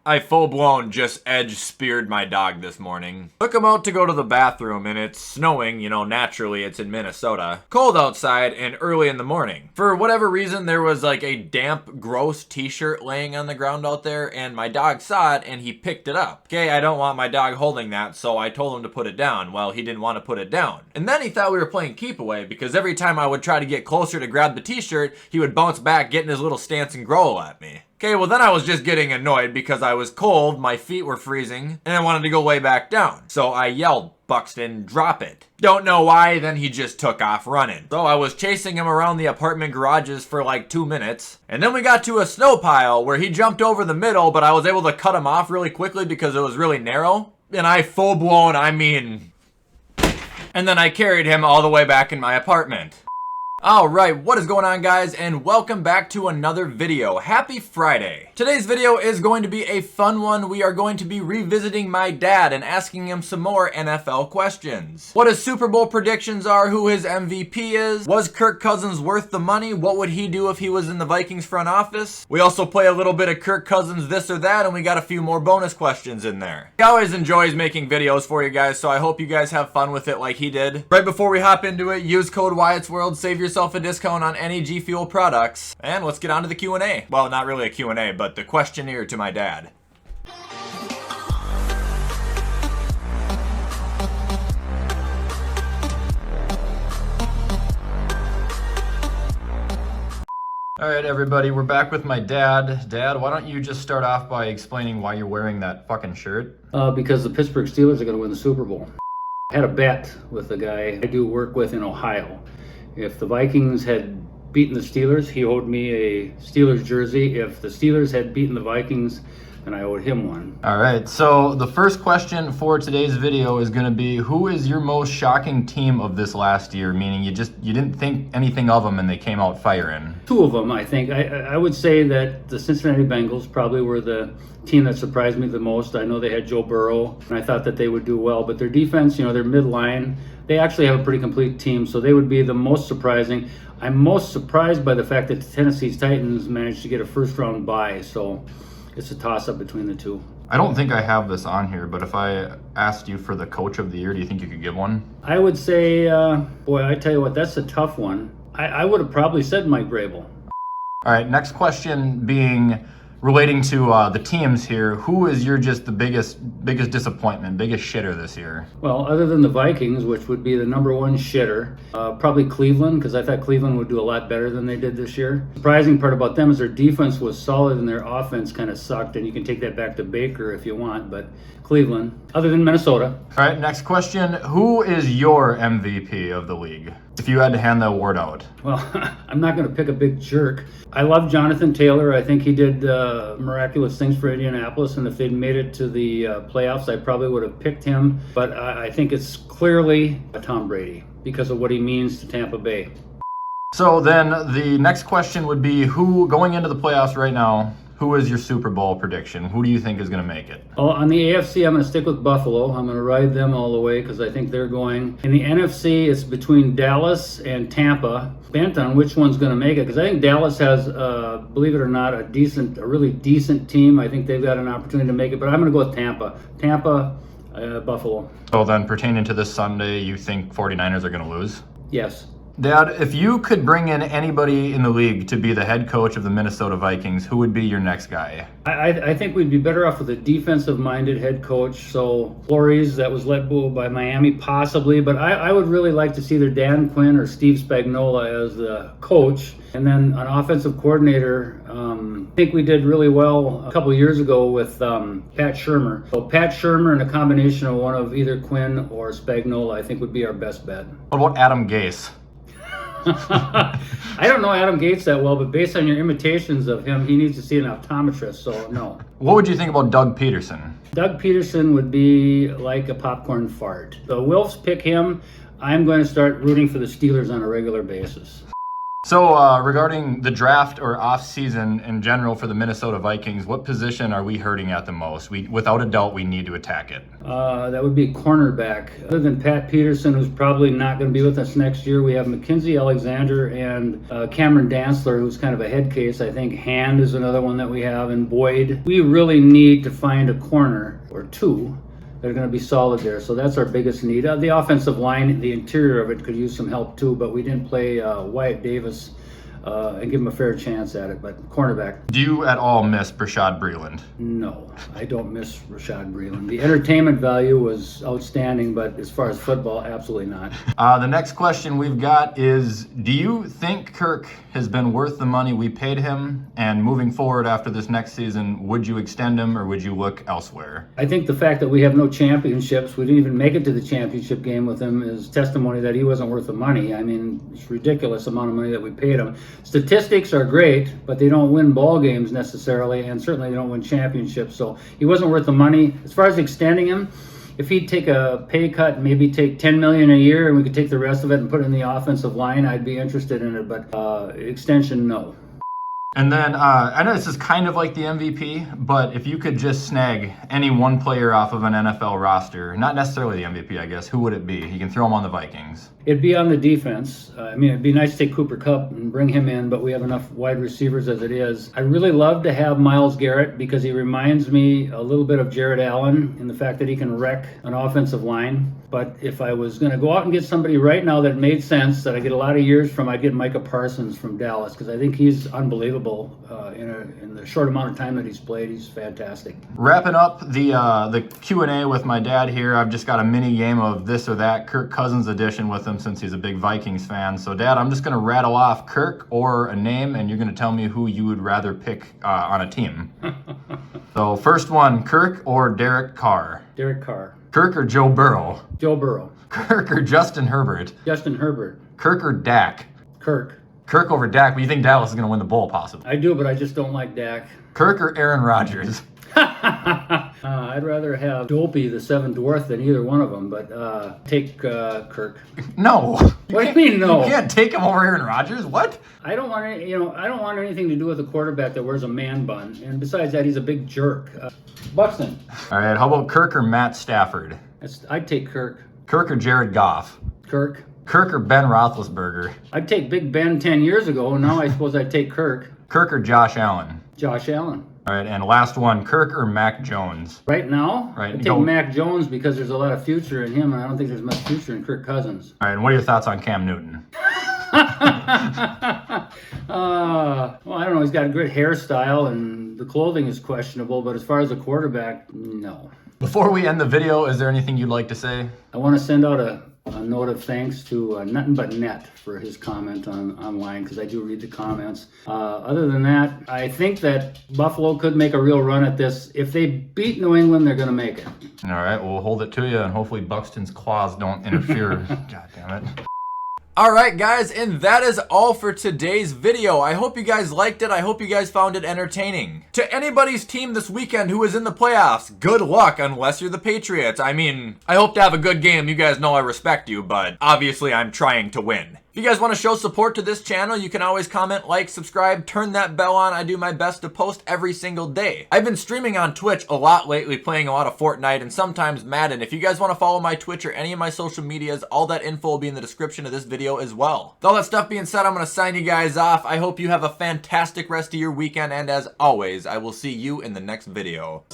I full-blown just edge speared my dog this morning. Took him out to go to the bathroom and it's snowing, you know, naturally it's in Minnesota. Cold outside and early in the morning. For whatever reason, there was like a damp, gross t-shirt laying on the ground out there and my dog saw it and he picked it up. Okay, I don't want my dog holding that, so I told him to put it down. Well, he didn't want to put it down. And then he thought we were playing keep away because every time I would try to get closer to grab the t-shirt, he would bounce back, get in his little stance and growl at me. Okay, well then I was just getting annoyed because I was cold, my feet were freezing, and I wanted to go lay back down. So I yelled, "Buxton, drop it." Don't know why, then he just took off running. So I was chasing him around the apartment garages for like 2 minutes. And then we got to a snow pile where he jumped over the middle, but I was able to cut him off really quickly because it was really narrow. And I full blown, and then I carried him all the way back in my apartment. Alright, what is going on guys, and welcome back to another video. Happy Friday. Today's video is going to be a fun one. We are going to be revisiting my dad and asking him some more NFL questions. What his Super Bowl predictions are, who his MVP is, was Kirk Cousins worth the money, what would he do if he was in the Vikings front office. We also play a little bit of Kirk Cousins this or that, and we got a few more bonus questions in there. He always enjoys making videos for you guys, so I hope you guys have fun with it like he did. Right before we hop into it, use code WyattzWorld, save yourself a discount on any G Fuel products. And let's get on to the Q&A. Well, not really a Q&A, but the questionnaire to my dad. Alright everybody, we're back with my dad. Dad, why don't you just start off by explaining why you're wearing that fucking shirt? Because the Pittsburgh Steelers are going to win the Super Bowl. I had a bet with the guy I do work with in Ohio. If the Vikings had beaten the Steelers, he owed me a Steelers jersey. If the Steelers had beaten the Vikings, then I owed him one. All right, so the first question for today's video is going to be, who is your most shocking team of this last year? Meaning you didn't think anything of them and they came out firing. Two of them, I think. I would say that the Cincinnati Bengals probably were the team that surprised me the most. I know they had Joe Burrow, and I thought that they would do well, but their defense, you know, their midline, they actually have a pretty complete team, so they would be the most surprising. I'm most surprised by the fact that the Tennessee Titans managed to get a first-round bye, so it's a toss-up between the two. I don't think I have this on here, but if I asked you for the coach of the year, do you think you could give one? I would say, boy, I tell you what, that's a tough one. I would have probably said Mike Vrabel. All right, next question being relating to the teams here. Who is your just the biggest disappointment, biggest shitter this year? Well, other than the Vikings, which would be the number one shitter, probably Cleveland, because I thought Cleveland would do a lot better than they did this year. The surprising part about them is their defense was solid and their offense kind of sucked, and you can take that back to Baker if you want, but Cleveland, other than Minnesota. All right, next question. Who is your MVP of the league, if you had to hand the award out? Well, I'm not going to pick a big jerk. I love Jonathan Taylor. I think he did miraculous things for Indianapolis, and if they'd made it to the playoffs, I probably would have picked him. But I think it's clearly Tom Brady because of what he means to Tampa Bay. So then the next question would be, who, going into the playoffs right now, who is your Super Bowl prediction? Who do you think is going to make it? Oh, on the AFC, I'm going to stick with Buffalo. I'm going to ride them all the way because I think they're going. In the NFC, it's between Dallas and Tampa. Bent on which one's going to make it because I think Dallas has, believe it or not, a really decent team. I think they've got an opportunity to make it, but I'm going to go with Tampa. Tampa, Buffalo. So then pertaining to this Sunday, you think 49ers are going to lose? Yes. Dad, if you could bring in anybody in the league to be the head coach of the Minnesota Vikings, who would be your next guy? I think we'd be better off with a defensive-minded head coach. So Flores, that was let go by Miami, possibly. But I would really like to see either Dan Quinn or Steve Spagnuolo as the coach. And then an offensive coordinator, I think we did really well a couple of years ago with Pat Shurmur. So Pat Shurmur and a combination of one of either Quinn or Spagnuolo, I think would be our best bet. What about Adam Gase? I don't know Adam Gates that well, but based on your imitations of him, he needs to see an optometrist, so no. What would you think about Doug Peterson? Doug Peterson would be like a popcorn fart. The Wilfs pick him. I'm going to start rooting for the Steelers on a regular basis. So regarding the draft or off season in general for the Minnesota Vikings, what position are we hurting at the most? Without a doubt, we need to attack it. That would be cornerback. Other than Pat Peterson, who's probably not going to be with us next year, we have Mackenzie Alexander and Cameron Dantzler, who's kind of a head case. I think Hand is another one that we have, and Boyd. We really need to find a corner or two that are going to be solid there. So that's our biggest need. The offensive line, the interior of it could use some help too, but we didn't play Wyatt Davis and give him a fair chance at it. But cornerback. Do you at all miss Rashad Breeland? No, I don't miss Rashad Breeland. The entertainment value was outstanding, but as far as football, absolutely not. The next question we've got is, do you think Kirk has been worth the money we paid him? And moving forward after this next season, would you extend him or would you look elsewhere? I think the fact that we have no championships, we didn't even make it to the championship game with him, is testimony that he wasn't worth the money. I mean, it's a ridiculous amount of money that we paid him. Statistics are great, but they don't win ball games necessarily, and certainly they don't win championships. So he wasn't worth the money. As far as extending him, if he'd take a pay cut and maybe take $10 million a year and we could take the rest of it and put it in the offensive line, I'd be interested in it. But extension, no. And then I know this is kind of like the MVP, but if you could just snag any one player off of an NFL roster, not necessarily the MVP, I guess, who would it be? You can throw him on the Vikings. It'd be on the defense. I mean, it'd be nice to take Cooper Kupp and bring him in, but we have enough wide receivers as it is. I really love to have Myles Garrett because he reminds me a little bit of Jared Allen in the fact that he can wreck an offensive line. But if I was going to go out and get somebody right now that made sense, that I get a lot of years from, I'd get Micah Parsons from Dallas because I think he's unbelievable in the short amount of time that he's played. He's fantastic. Wrapping up the Q&A with my dad here, I've just got a mini game of this or that Kirk Cousins edition with him since he's a big Vikings fan. So, Dad, I'm just going to rattle off Kirk or a name, and you're going to tell me who you would rather pick on a team. So, first one, Kirk or Derek Carr? Derek Carr. Kirk or Joe Burrow? Joe Burrow. Kirk or Justin Herbert? Justin Herbert. Kirk or Dak? Kirk. Kirk over Dak, but you think Dallas is going to win the bowl, possibly? I do, but I just don't like Dak. Kirk or Aaron Rodgers? I'd rather have Dopey, the seventh dwarf, than either one of them, but take Kirk. No. What do you mean no? You can't take him over Aaron Rodgers? What? I don't want any, I don't want anything to do with a quarterback that wears a man bun, and besides that, he's a big jerk. Buxton. All right, how about Kirk or Matt Stafford? I'd take Kirk. Kirk or Jared Goff? Kirk. Kirk or Ben Roethlisberger? I'd take Big Ben 10 years ago, and now I suppose I'd take Kirk. Kirk or Josh Allen? Josh Allen. All right, and last one, Kirk or Mac Jones? Right now, right, I'd take Mac Jones because there's a lot of future in him, and I don't think there's much future in Kirk Cousins. All right, and what are your thoughts on Cam Newton? Well, I don't know. He's got a good hairstyle, and the clothing is questionable, but as far as a quarterback, no. Before we end the video, is there anything you'd like to say? I want to send out a note of thanks to Nothing But Net for his comment online, because I do read the comments. Other than that, I think that Buffalo could make a real run at this. If they beat New England, they're going to make it. All right, we'll hold it to you, and hopefully Buxton's claws don't interfere. God damn it. Alright guys, and that is all for today's video. I hope you guys liked it. I hope you guys found it entertaining. To anybody's team this weekend who is in the playoffs, good luck unless you're the Patriots. I mean, I hope to have a good game. You guys know I respect you, but obviously I'm trying to win. If you guys want to show support to this channel, you can always comment, like, subscribe, turn that bell on. I do my best to post every single day. I've been streaming on Twitch a lot lately, playing a lot of Fortnite and sometimes Madden. If you guys want to follow my Twitch or any of my social medias, all that info will be in the description of this video as well. With all that stuff being said, I'm going to sign you guys off. I hope you have a fantastic rest of your weekend, and as always, I will see you in the next video.